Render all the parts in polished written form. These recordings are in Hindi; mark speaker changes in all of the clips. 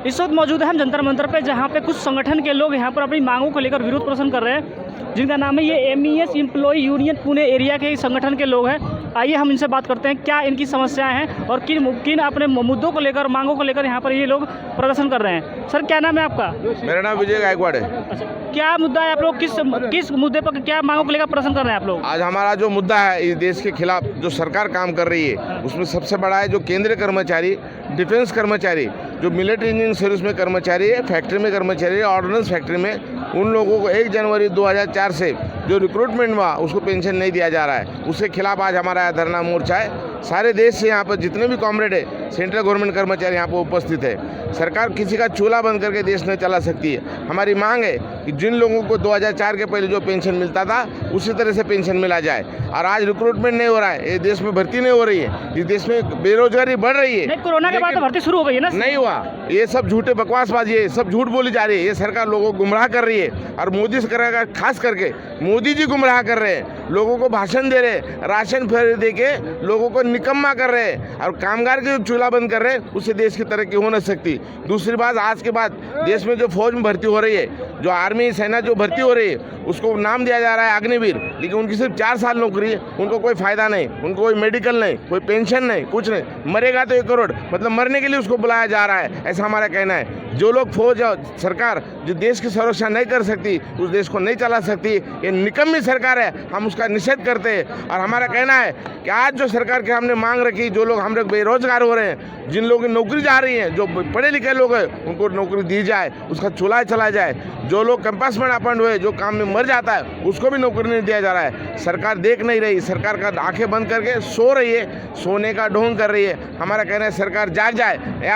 Speaker 1: इस वक्त मौजूद है हम जंतर मंतर पे, जहाँ पे कुछ संगठन के लोग यहाँ पर अपनी मांगों को लेकर विरोध प्रदर्शन कर रहे हैं, जिनका नाम है ये MES employ union Pune area के संगठन के लोग हैं। आइए हम इनसे बात करते हैं क्या इनकी समस्याएं हैं और किन अपने मुद्दों को लेकर, मांगों को लेकर यहाँ पर ये लोग प्रदर्शन कर रहे हैं। सर क्या नाम है आपका?
Speaker 2: मेरा नाम विजय गायकवाड़ है।
Speaker 1: अच्छा, क्या मुद्दा है? आप लोग किस मुद्दे पर, क्या मांगों को लेकर प्रदर्शन कर रहे हैं आप लोग?
Speaker 2: आज हमारा जो मुद्दा है इस देश के खिलाफ जो सरकार काम कर रही है, उसमें सबसे बड़ा है जो केंद्रीय कर्मचारी, डिफेंस कर्मचारी, जो मिलिट्री इंजीनियरिंग सर्विस में कर्मचारी है, फैक्ट्री में कर्मचारी है, ऑर्डिनेंस फैक्ट्री में, उन लोगों को 1 जनवरी 2004 से जो रिक्रूटमेंट हुआ उसको पेंशन नहीं दिया जा रहा है। उसके खिलाफ आज हमारा धरना मोर्चा है। सारे देश से यहाँ पर जितने भी कॉमरेड है, सेंट्रल गवर्नमेंट कर्मचारी यहाँ पर उपस्थित है। सरकार किसी का चूल्हा बंद करके देश नहीं चला सकती है। हमारी मांग है कि जिन लोगों को 2004 के पहले जो पेंशन मिलता था उसी तरह से पेंशन मिला जाए। और आज रिक्रूटमेंट नहीं हो रहा है, ये देश में भर्ती नहीं हो रही है, इस देश में बेरोजगारी बढ़ रही है।
Speaker 1: कोरोना के बाद तो भर्ती शुरू हो गई है ना?
Speaker 2: नहीं हुआ, ये सब झूठे बकवासबाजी है, सब झूठ बोली जा रही है। ये सरकार लोगों को गुमराह कर रही है और मोदी सरकार खास करके मोदी जी गुमराह कर रहे हैं। लोगों को भाषण दे रहे, राशन फ्री दे के लोगों को निकम्मा कर रहे हैं और कामगार के चूल्हा बंद कर रहे हैं। उससे देश की तरक्की हो नहीं सकती। दूसरी बात, आज के बाद देश में जो फौज में भर्ती हो रही है, जो आर्मी सेना जो भर्ती हो रही है, उसको नाम दिया जा रहा है अग्निवीर, लेकिन उनकी सिर्फ 4 साल नौकरी है। उनको कोई फायदा नहीं, उनको कोई मेडिकल नहीं, कोई पेंशन नहीं, कुछ नहीं। मरेगा तो 1 करोड़, मतलब मरने के लिए उसको बुलाया जा रहा है, ऐसा हमारा कहना है। जो लोग फौज और सरकार जो देश की सुरक्षा नहीं कर सकती, उस देश को नहीं चला सकती, ये निकम्मी सरकार है, हम उसका निषेध करते हैं। और हमारा कहना है कि आज जो सरकार के हमने मांग रखी, जो लोग हम लोग बेरोजगार हो रहे हैं, जिन लोगों की नौकरी जा रही है, जो पढ़े लिखे लोग हैं, उनको नौकरी दी जाए, उसका चूल्हा चला जाए। जो लोग कंपासमेंट अपॉइंट हुए, जो काम में मर जाता है, उसको भी नौकरी नहीं दिया जा रहा है। सरकार देख नहीं रही, सरकार का आंखें बंद करके सो रही है, सोने का ढोंग कर रही है। हमारा कहना है सरकार जाग जाए, या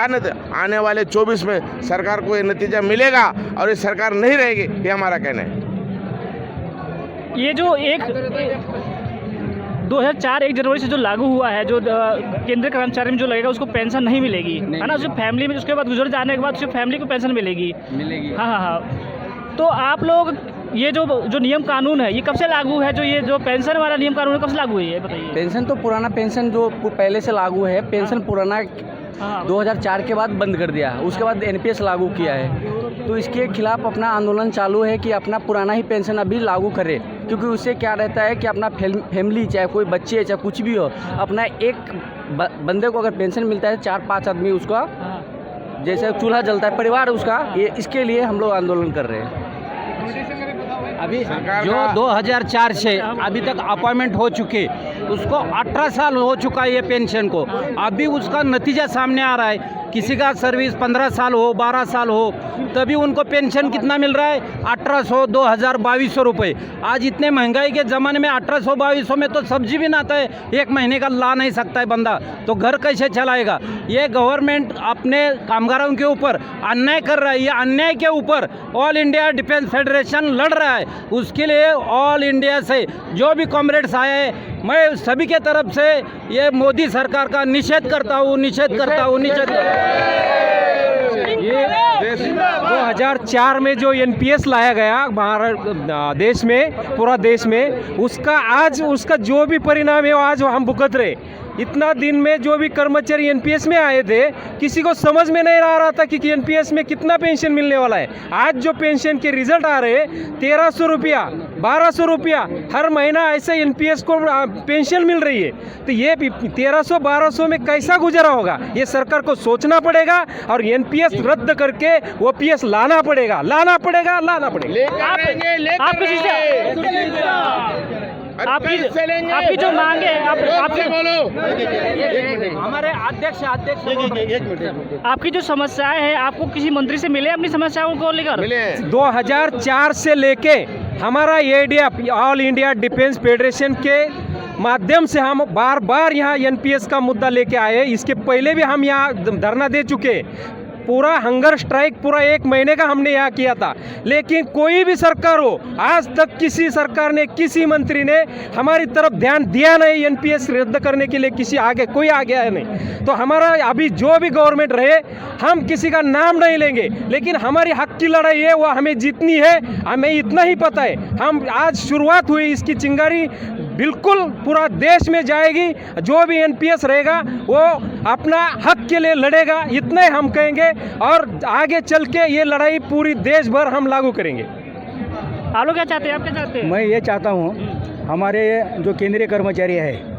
Speaker 2: आने वाले 24 में सरकार को ये नतीजा मिलेगा और ये सरकार नहीं रहेगी, ये हमारा कहना है।
Speaker 1: ये जो 2004 1 जनवरी से जो लागू हुआ है, जो केंद्रीय कर्मचारी में जो लगेगा उसको पेंशन नहीं मिलेगी, है ना? जो फैमिली में उसके बाद गुजर जाने के बाद उसकी फैमिली को पेंशन मिलेगी। हाँ। तो आप लोग ये जो नियम कानून है, ये कब से लागू है? जो ये जो पेंशन वाला नियम कानून है, कब से लागू है ये बताइए?
Speaker 3: पेंशन तो पुराना पेंशन जो पहले से लागू है, पेंशन पुराना 2004 के बाद बंद कर दिया है। उसके बाद NPS लागू किया है। तो इसके खिलाफ अपना आंदोलन चालू है कि अपना पुराना ही पेंशन अभी लागू करे, क्योंकि उससे क्या रहता है कि अपना फैमिली, चाहे कोई बच्चे चाहे कुछ भी हो, अपना एक बंदे को अगर पेंशन मिलता है, 4-5 आदमी उसका जैसे चूल्हा जलता है परिवार उसका, ये इसके लिए हम लोग आंदोलन कर रहे हैं।
Speaker 4: अभी जो 2004 से अभी तक अपॉइंटमेंट हो चुके, उसको 18 साल हो चुका है ये पेंशन को, अभी उसका नतीजा सामने आ रहा है। किसी का सर्विस 15 साल हो, 12 साल हो, तभी उनको पेंशन कितना मिल रहा है? 1800, 2000, 2200 रुपये। आज इतने महंगाई के ज़माने में 1800, 2200 में तो सब्जी भी ना आता है, 1 महीने का ला नहीं सकता है बंदा, तो घर कैसे चलाएगा? ये गवर्नमेंट अपने कामगारों के ऊपर अन्याय कर रहा है। ये अन्याय के ऊपर ऑल इंडिया डिफेंस फेडरेशन लड़ रहा है। उसके लिए ऑल इंडिया से जो भी कॉमरेड्स आए, मैं सभी के तरफ से ये मोदी सरकार का निषेध करता हूँ। ये 2004 में जो NPS लाया गया भारत देश में, पूरा देश में, उसका जो भी परिणाम है आज हम भुगत रहे। इतना दिन में जो भी कर्मचारी NPS में आए थे, किसी को समझ में नहीं आ रहा था कि NPS में कितना पेंशन मिलने वाला है। आज जो पेंशन के रिजल्ट आ रहे, 1300 रुपया, 1200 रुपया हर महीना ऐसे NPS को पेंशन मिल रही है। तो ये 1300-1200 में कैसा गुजारा होगा? ये सरकार को सोचना पड़ेगा और NPS रद्द करके OPS लाना पड़ेगा।
Speaker 1: आपकी जो मांग है,
Speaker 4: हमारे अध्यक्ष
Speaker 1: आपकी जो समस्याएं हैं, आपको किसी मंत्री से मिले अपनी समस्याओं को लेकर?
Speaker 5: 2004 से लेके हमारा ADF, all India defence federation के माध्यम से हम बार बार यहाँ NPS का मुद्दा लेके आए। इसके पहले भी हम यहाँ धरना दे चुके। पूरा हंगर स्ट्राइक पूरा 1 महीने का हमने यहाँ किया था, लेकिन कोई भी सरकार हो, आज तक किसी सरकार ने, किसी मंत्री ने हमारी तरफ ध्यान दिया नहीं। NPS रद्द करने के लिए कोई आगे आया नहीं। तो हमारा अभी जो भी गवर्नमेंट रहे, हम किसी का नाम नहीं लेंगे, लेकिन हमारी हक की लड़ाई है, वो हमें जीतनी है। हमें इतना ही पता है। हम आज शुरुआत हुई इसकी चिंगारी बिल्कुल पूरा देश में जाएगी। जो भी एनपीएस रहेगा वो अपना हक के लिए लड़ेगा, इतने हम कहेंगे। और आगे चल के ये लड़ाई पूरी देश भर हम लागू करेंगे।
Speaker 1: आप लोग क्या चाहते हैं, आप क्या चाहते हैं?
Speaker 6: मैं ये चाहता हूँ हमारे जो केंद्रीय कर्मचारी है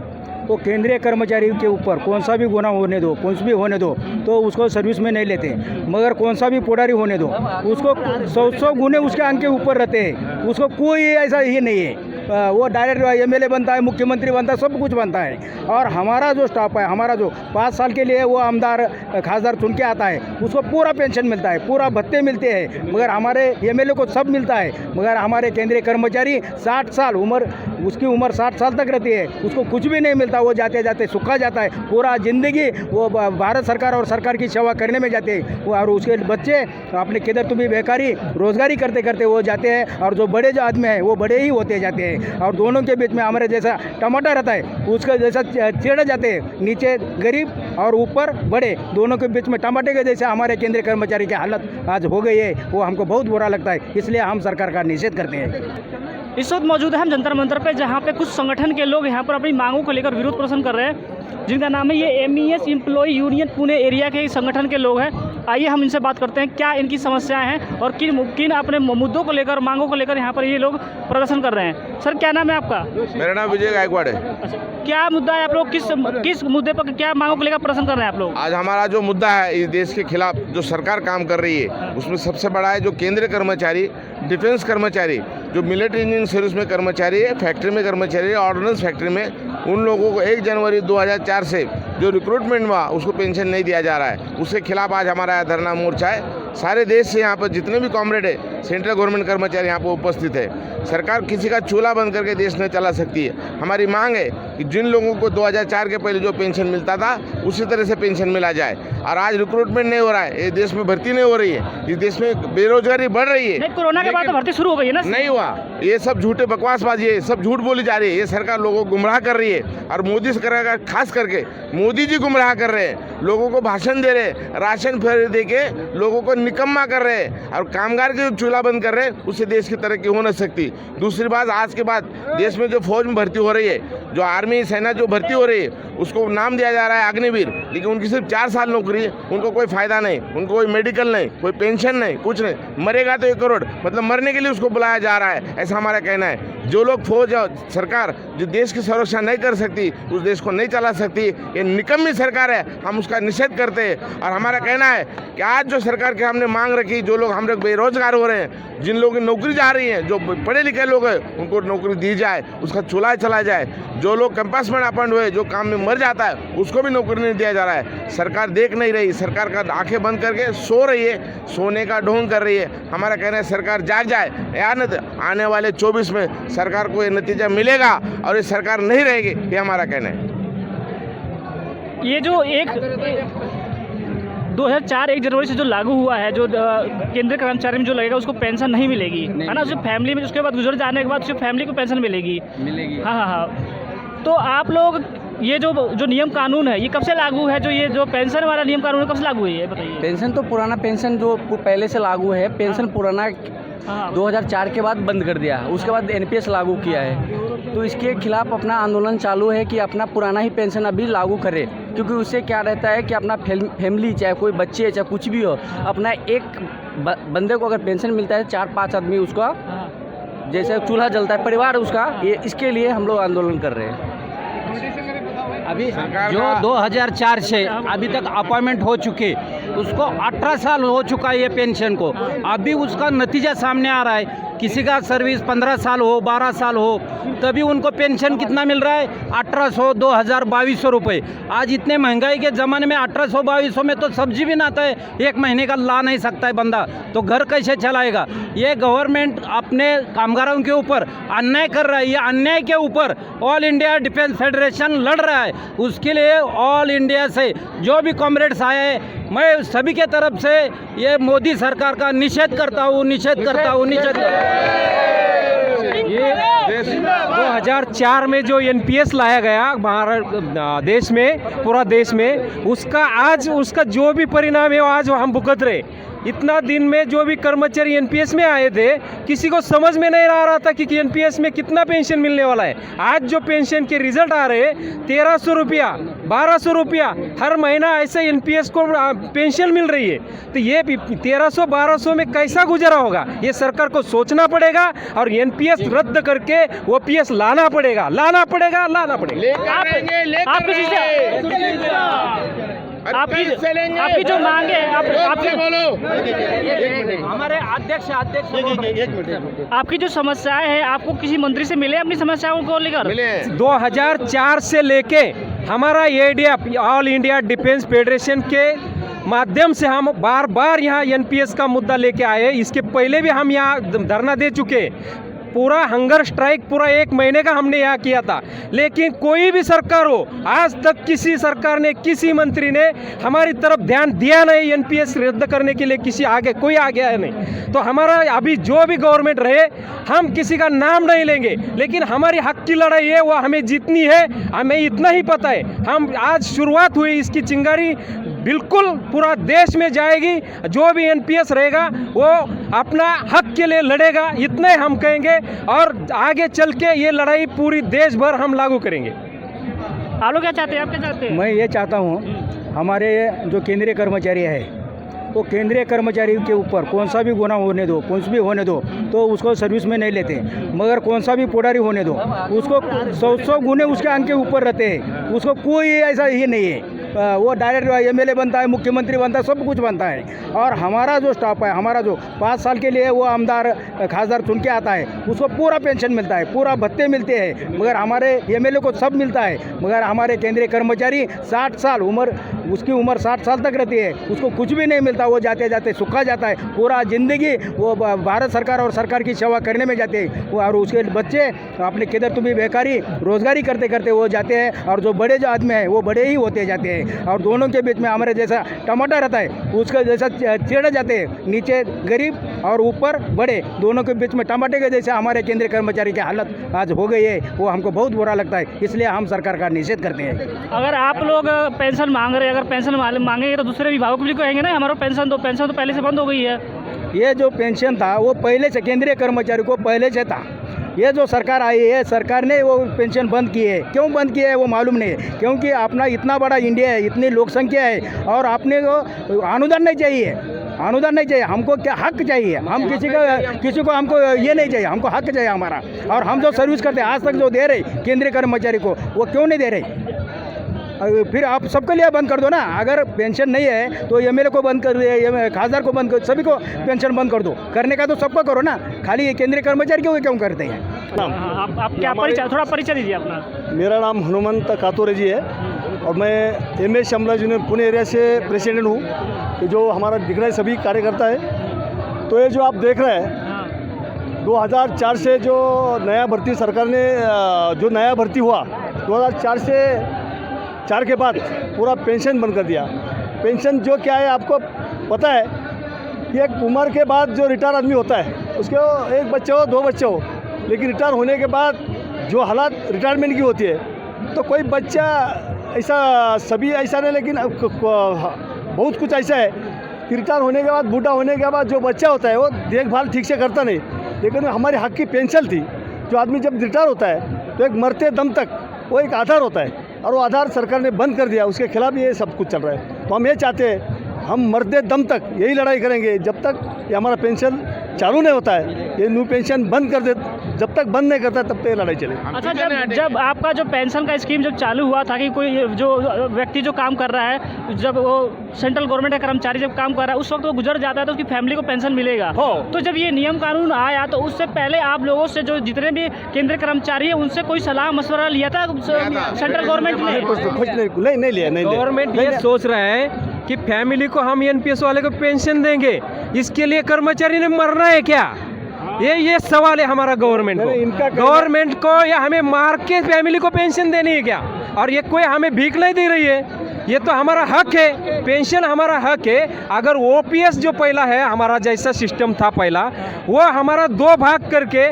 Speaker 6: वो केंद्रीय कर्मचारी के ऊपर कौन सा भी गुना होने दो, कुछ भी होने दो, तो उसको सर्विस में नहीं लेते। मगर कौन सा भी पुडारी होने दो, उसको 100 गुने उसके अंक के ऊपर रहते हैं। उसको कोई ऐसा ही नहीं है, वो डायरेक्ट एमएलए बनता है, मुख्यमंत्री बनता है, सब कुछ बनता है। और हमारा जो स्टाफ है, हमारा जो 5 साल के लिए वो आमदार खासदार चुन के आता है, उसको पूरा पेंशन मिलता है, पूरा भत्ते मिलते हैं। मगर हमारे एमएलए को सब मिलता है। मगर हमारे केंद्रीय कर्मचारी 60 साल उम्र, उसकी उम्र 60 साल तक रहती है, उसको कुछ भी नहीं मिलता। वो जाते जाते सूखा जाता है। पूरा ज़िंदगी वो भारत सरकार और सरकार की सेवा करने में जाते हैं। वो और उसके बच्चे अपने किधर तुम्हें बेकारी रोजगारी करते करते वो जाते हैं। और जो बड़े जो आदमी हैं वो बड़े ही होते जाते हैं। और दोनों के बीच में हमारे जैसा टमाटर रहता है, उसका जैसा छेड़े जाते हैं, नीचे गरीब और ऊपर बड़े, दोनों के बीच में टमाटे के जैसे हमारे केंद्रीय कर्मचारी की हालत आज हो गई है। वो हमको बहुत बुरा लगता है, इसलिए हम सरकार का निषेध करते हैं।
Speaker 1: इस वक्त मौजूद है हम जंतर मंतर पे, जहाँ पे कुछ संगठन के लोग यहाँ पर अपनी मांगों को लेकर विरोध प्रदर्शन कर रहे हैं, जिनका नाम है ये MES employ union Pune area के संगठन के लोग हैं। आइए हम इनसे बात करते हैं क्या इनकी समस्याएं हैं और किन अपने मुद्दों को लेकर, मांगों को लेकर यहाँ पर ये लोग प्रदर्शन कर रहे हैं। सर क्या नाम है आपका?
Speaker 2: मेरा नाम विजय गायकवाड़ है।
Speaker 1: अच्छा, क्या मुद्दा है? आप लोग किस मुद्दे पर, क्या मांगों को लेकर प्रदर्शन कर रहे हैं आप लोग?
Speaker 2: आज हमारा जो मुद्दा है इस देश के खिलाफ जो सरकार काम कर रही है, उसमें सबसे बड़ा है जो केंद्रीय कर्मचारी, डिफेंस कर्मचारी, जो मिलिट्री इंजीनियरिंग सर्विस में कर्मचारी है, फैक्ट्री में कर्मचारी है, ऑर्डिनेंस फैक्ट्री में, उन लोगों को 1 जनवरी 2004 से जो रिक्रूटमेंट हुआ उसको पेंशन नहीं दिया जा रहा है। उसके खिलाफ आज हमारा धरना मोर्चा है। सारे देश से यहाँ पर जितने भी कॉमरेड है, सेंट्रल गवर्नमेंट कर्मचारी यहाँ पर उपस्थित है। सरकार किसी का चूल्हा बंद करके देश नहीं चला सकती है। हमारी मांग है कि जिन लोगों को 2004 के पहले जो पेंशन मिलता था उसी तरह से पेंशन मिला जाए। और आज रिक्रूटमेंट नहीं हो रहा है, इस देश में भर्ती नहीं हो रही है, इस देश में बेरोजगारी बढ़ रही है।
Speaker 1: कोरोना के बाद तो भर्ती शुरू हो गई है ना?
Speaker 2: नहीं हुआ, ये सब झूठे बकवासबाजी है, सब झूठ बोली जा रही है। ये सरकार लोगों को गुमराह कर रही है। और मोदी सरकार, खास करके मोदी जी गुमराह कर रहे हैं, लोगों को भाषण दे रहे हैं, राशन फ्री दे के लोगों को निकम्मा कर रहे हैं। और कामगार के जो चूल्हा बंद कर रहे हैं, उससे देश की तरक्की हो नहीं सकती। दूसरी बात, आज के बाद देश में जो फौज में भर्ती हो रही है, जो आर्मी सेना जो भर्ती हो रही है, उसको नाम दिया जा रहा है अग्निवीर, लेकिन उनकी सिर्फ 4 साल नौकरी है, उनको कोई फायदा नहीं, उनको कोई मेडिकल नहीं, कोई पेंशन नहीं, कुछ नहीं। मरेगा तो 1 करोड़, मतलब मरने के लिए उसको बुलाया जा रहा है, ऐसा हमारा कहना है। जो लोग फौज और सरकार जो देश की सुरक्षा नहीं कर सकती, उस देश को नहीं चला सकती, ये निकम्मी सरकार है, हम उसका निषेध करते हैं। और हमारा कहना है कि आज जो सरकार के हमने मांग रखी, जो लोग हम लोग बेरोजगार हो रहे हैं, जिन लोगों की नौकरी जा रही है, जो पढ़े लिखे लोग हैं, उनको नौकरी दी जाए, उसका चूल्हा चला जाए। जो लोग कैंपस में अपॉइंट हुए, जो काम में मर जाता है, उसको भी नौकरी नहीं दिया जा रहा है। सरकार देख नहीं रही, सरकार का आंखें बंद करके सो रही है, सोने का ढोंग कर रही है। हमारा कहना है सरकार जाग जाए, या न आने वाले 24 में सरकार को ये नतीजा मिलेगा और ये सरकार नहीं रहेगी, ये हमारा कहना है।
Speaker 1: ये जो 2004 1 जनवरी से जो लागू हुआ है, जो केंद्रीय कर्मचारी में जो लगेगा उसको पेंशन नहीं मिलेगी, है ना? उसकी फैमिली में, उसके बाद गुजर जाने के बाद उसकी फैमिली को पेंशन मिलेगी। हाँ। तो आप लोग ये जो नियम कानून है, ये कब से लागू है? जो ये जो पेंशन वाला नियम कानून है, कब से लागू है ये बताइए?
Speaker 3: पेंशन तो पुराना पेंशन जो पहले से लागू है, पेंशन पुराना 2004 के बाद बंद कर दिया। उसके बाद NPS लागू किया है। तो इसके खिलाफ अपना आंदोलन चालू है कि अपना पुराना ही पेंशन अभी लागू करे, क्योंकि उससे क्या रहता है कि अपना फैमिली, चाहे कोई बच्चे, चाहे कुछ भी हो, अपना एक बंदे को अगर पेंशन मिलता है, 4-5 आदमी उसका जैसे चूल्हा जलता है परिवार उसका, ये इसके लिए हम लोग आंदोलन कर रहे हैं।
Speaker 4: अभी जो 2004 से अभी तक अपॉइंटमेंट हो चुके, उसको 18 साल हो चुका है ये पेंशन को। अभी उसका नतीजा सामने आ रहा है। किसी का सर्विस 15 साल हो, 12 साल हो, तभी उनको पेंशन कितना मिल रहा है? 1800, 2000, 2200 रुपये। आज इतने महंगाई के ज़माने में 1800, 2200 में तो सब्जी भी ना आता है, 1 महीने का ला नहीं सकता है बंदा, तो घर कैसे चलाएगा? ये गवर्नमेंट अपने कामगारों के ऊपर अन्याय कर रहा है। ये अन्याय के ऊपर ऑल इंडिया डिफेंस फेडरेशन लड़ रहा है। उसके लिए ऑल इंडिया से जो भी कॉमरेड्स आए हैं, मैं सभी के तरफ से ये मोदी सरकार का निषेध करता हूँ।
Speaker 5: ये 2004 में जो NPS लाया गया भारत देश में, पूरा देश में, उसका आज उसका जो भी परिणाम है वो आज हम भुगत रहे। इतना दिन में जो भी कर्मचारी एनपीएस में आए थे, किसी को समझ में नहीं आ रहा था कि एनपीएस में कितना पेंशन मिलने वाला है। आज जो पेंशन के रिजल्ट आ रहे हैं 1300 रुपया 1200 रुपया हर महीना ऐसे एनपीएस को पेंशन मिल रही है। तो ये 1300-1200 में कैसा गुजारा होगा, ये सरकार को सोचना पड़ेगा और एनपीएस रद्द करके ओपीएस लाना पड़ेगा।
Speaker 1: आपकी जो मांगे आपकी
Speaker 4: हमारे अध्यक्ष
Speaker 1: आपकी जो समस्याएं हैं, आपको किसी मंत्री से मिले अपनी समस्याओं को लेकर?
Speaker 2: मिले
Speaker 5: 2004 से लेके हमारा ADF all India defence federation के माध्यम से हम बार बार यहाँ एनपीएस का मुद्दा लेके आए। इसके पहले भी हम यहाँ धरना दे चुके। पूरा हंगर स्ट्राइक पूरा 1 महीने का हमने यहाँ किया था, लेकिन कोई भी सरकार हो, आज तक किसी सरकार ने, किसी मंत्री ने हमारी तरफ ध्यान दिया नहीं। एनपीएस रद्द करने के लिए कोई आगे आया नहीं। तो हमारा अभी जो भी गवर्नमेंट रहे, हम किसी का नाम नहीं लेंगे, लेकिन हमारी हक की लड़ाई है वो हमें जीतनी है। हमें इतना ही पता है, हम आज शुरुआत हुई, इसकी चिंगारी बिल्कुल पूरा देश में जाएगी। जो भी एनपीएस रहेगा वो अपना हक के लिए लड़ेगा, इतना ही हम कहेंगे। और आगे चल के ये लड़ाई पूरी देश भर हम लागू करेंगे।
Speaker 1: आप लोग क्या चाहते हैं? आप क्या चाहते हैं?
Speaker 6: मैं ये चाहता हूँ, हमारे जो केंद्रीय कर्मचारी है, वो केंद्रीय कर्मचारी के ऊपर कौन सा भी गुनाह होने दो, कुछ भी होने दो, तो उसको सर्विस में नहीं लेते। मगर कौन सा भी पुडारी होने दो, उसको 100 गुने उसके अंक के ऊपर रहते हैं। उसको कोई ऐसा ही नहीं है, वो डायरेक्ट एमएलए बनता है, मुख्यमंत्री बनता है, सब कुछ बनता है। और हमारा जो स्टाफ है, हमारा जो 5 साल के लिए वो आमदार खासदार चुन के आता है, उसको पूरा पेंशन मिलता है, पूरा भत्ते मिलते हैं। मगर हमारे एमएलए को सब मिलता है, मगर हमारे केंद्रीय कर्मचारी 60 साल उम्र, उसकी उम्र 60 साल तक रहती है, उसको कुछ भी नहीं मिलता। वो जाते जाते सूखा जाता है, पूरा ज़िंदगी वो भारत सरकार और सरकार की सेवा करने में जाते हैं। और उसके बच्चे अपने किधर तुम्हें बेकारी रोजगारी करते करते वो जाते हैं। और जो बड़े जो आदमी हैं वो बड़े ही होते जाते हैं। और दोनों के बीच में हमारे जैसा टमाटर रहता है, उसका जैसा चढ़ जाते हैं, नीचे गरीब और ऊपर बड़े, दोनों के बीच में टमाटे के जैसे हमारे केंद्रीय कर्मचारी की हालत आज हो गई है। वो हमको बहुत बुरा लगता है, इसलिए हम सरकार का निषेध करते हैं।
Speaker 1: अगर आप लोग पेंशन मांग रहे हैं, अगर पेंशन मांगेंगे तो दूसरे विभागों को भी कहेंगे ना हमारा पेंशन तो पहले से बंद हो गई है।
Speaker 6: ये जो पेंशन था वो पहले से केंद्रीय कर्मचारी को पहले से था। ये जो सरकार आई है, सरकार ने वो पेंशन बंद की है। क्यों बंद किया है वो मालूम नहीं है, क्योंकि अपना इतना बड़ा इंडिया है, इतनी लोक संख्या है, और आपने को अनुदान नहीं चाहिए। अनुदान नहीं चाहिए, हमको क्या हक चाहिए। हम किसी को हमको ये नहीं चाहिए, हमको हक चाहिए हमारा। और हम जो सर्विस करते हैं आज तक जो दे रहे केंद्रीय कर्मचारी को, वो क्यों नहीं दे रहे? फिर आप सबके लिए बंद कर दो ना। अगर पेंशन नहीं है तो एमएलए को बंद कर दो, खासदार को बंद कर, सभी को पेंशन बंद कर दो। करने का तो सबको करो ना, खाली केंद्रीय कर्मचारी क्यों करते हैं?
Speaker 1: आप क्या परिचय, थोड़ा परिचय दीजिए अपना।
Speaker 7: मेरा नाम हनुमंत कातोरे जी है और मैं M A Shyamala union Pune area से प्रेसिडेंट हूँ। जो हमारा दिख रहा है सभी कार्यकर्ता है। तो ये जो आप देख रहे हैं 2004 से जो नया भर्ती सरकार ने जो नया भर्ती हुआ 2004 के बाद पूरा पेंशन बंद कर दिया। पेंशन जो क्या है आपको पता है कि एक उम्र के बाद जो रिटायर आदमी होता है उसके एक बच्चे हो 2 बच्चे हो, लेकिन रिटायर होने के बाद जो हालात रिटायरमेंट की होती है तो कोई बच्चा ऐसा, सभी ऐसा नहीं, लेकिन बहुत कुछ ऐसा है कि रिटायर होने के बाद, बूढ़ा होने के बाद जो बच्चा होता है वो देखभाल ठीक से करता नहीं। लेकिन हमारे हक की पेंशन थी। जो आदमी जब रिटायर होता है तो एक मरते दम तक वो एक आधार होता है, और वो आधार सरकार ने बंद कर दिया। उसके खिलाफ ये सब कुछ चल रहा है। तो हम ये चाहते हैं, हम मरते दम तक यही लड़ाई करेंगे जब तक ये हमारा पेंशन चालू नहीं होता है। ये न्यू पेंशन बंद कर दे, जब तक बंद नहीं करता तब तक ये लड़ाई चलेगी।
Speaker 1: अच्छा, जब आपका जो पेंशन का स्कीम जब चालू हुआ था कि कोई जो व्यक्ति जो काम कर रहा है, जब वो सेंट्रल गवर्नमेंट का कर्मचारी जब काम कर रहा है उस वक्त वो गुजर जाता है तो उसकी फैमिली को पेंशन मिलेगा। तो जब ये नियम कानून आया तो उससे पहले आप लोगों से जो जितने भी केंद्रीय कर्मचारी है उनसे कोई सलाह मशवरा लिया था सेंट्रल गवर्नमेंट ने?
Speaker 7: कुछ नहीं लिया।
Speaker 5: गवर्नमेंट ये सोच रहा है कि फैमिली को हम एनपीएस वाले को पेंशन देंगे, इसके लिए कर्मचारी ने मरना है क्या? ये सवाल है हमारा गवर्नमेंट को या हमें मार के फैमिली को पेंशन देनी है क्या? और ये कोई हमें भीख नहीं दे रही है, ये तो हमारा हक है, पेंशन हमारा हक है। अगर ओपीएस जो पहला है हमारा जैसा सिस्टम था पहला, वो हमारा 2 भाग करके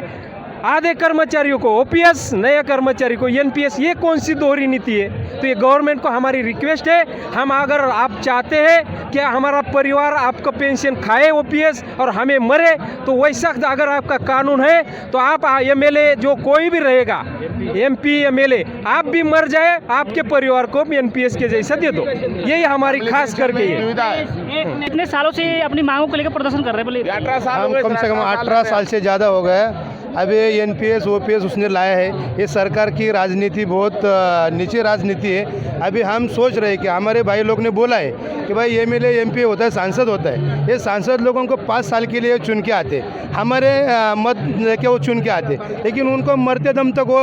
Speaker 5: आधे कर्मचारियों को ओपीएस, नए कर्मचारी को एनपीएस, ये कौन सी दोहरी नीति है? तो ये गवर्नमेंट को हमारी रिक्वेस्ट है, हम अगर आप चाहते हैं कि हमारा परिवार आपका पेंशन खाए ओपीएस और हमें मरे, तो वैसा अगर आपका कानून है तो आप एमएलए जो कोई भी रहेगा, एमपी एमएलए, आप भी मर जाए, आपके परिवार को भी एनपीएस के जैसा दे दो। यही हमारी खास करके ये
Speaker 1: इतने सालों से अपनी मांगों को लेकर प्रदर्शन कर रहे हैं, बोले
Speaker 2: 18 साल हो
Speaker 8: हम
Speaker 2: गए
Speaker 8: कम से कम
Speaker 2: सरकार
Speaker 8: 18 साल से ज़्यादा हो गया। अभी एनपीएस ओपीएस उसने लाया है। ये सरकार की राजनीति बहुत नीचे राजनीति है। अभी हम सोच रहे हैं कि हमारे भाई लोग ने बोला है कि भाई एमएलए एमपी होता है, सांसद होता है, ये सांसद लोगों को 5 साल के लिए चुन के आते, हमारे मत लेके वो चुन के आते, लेकिन उनको मरते दम तक वो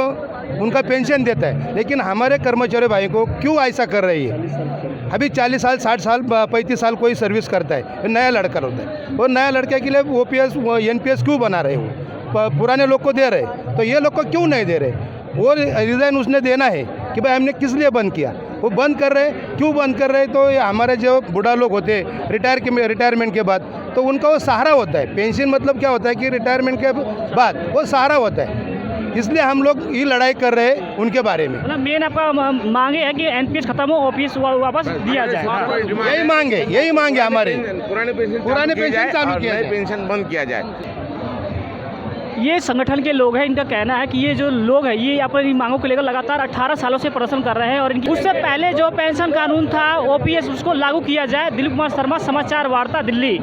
Speaker 8: उनका पेंशन देता है। लेकिन हमारे कर्मचारी भाई को क्यों ऐसा कर रही है? अभी 40 साल 60 साल 35 साल कोई सर्विस करता है, नया लड़का होता है, और नया लड़के के लिए ओपीएस एनपीएस क्यों बना रहे हो? पुराने लोग को दे रहे, तो ये लोग को क्यों नहीं दे रहे? वो रिज़ाइन उसने देना है कि भाई हमने किस लिए बंद किया, वो बंद कर रहे, क्यों बंद कर रहे? तो ये हमारे जो बूढ़ा लोग होते हैं रिटायरमेंट के बाद, तो उनका वो सहारा होता है। पेंशन मतलब क्या होता है कि रिटायरमेंट के बाद वो सहारा होता है, इसलिए हम लोग ये लड़ाई कर रहे हैं उनके बारे में।
Speaker 1: मतलब मेन आपका मांगे है कि एनपीएस खत्म हो, ओपीएस वापस दिया जाए।
Speaker 8: यही मांगे हमारे।
Speaker 2: पुराने पेंशन चालू किया जाए, पेंशन बंद किया जाए।
Speaker 1: ये संगठन के लोग हैं, इनका कहना है कि ये जो लोग हैं ये अपनी मांगों को लेकर लगातार 18 सालों से प्रदर्शन कर रहे हैं और इनकी उससे पहले जो पेंशन कानून था ओपीएस उसको लागू किया जाए। दिलीप कुमार शर्मा, समाचार वार्ता, दिल्ली।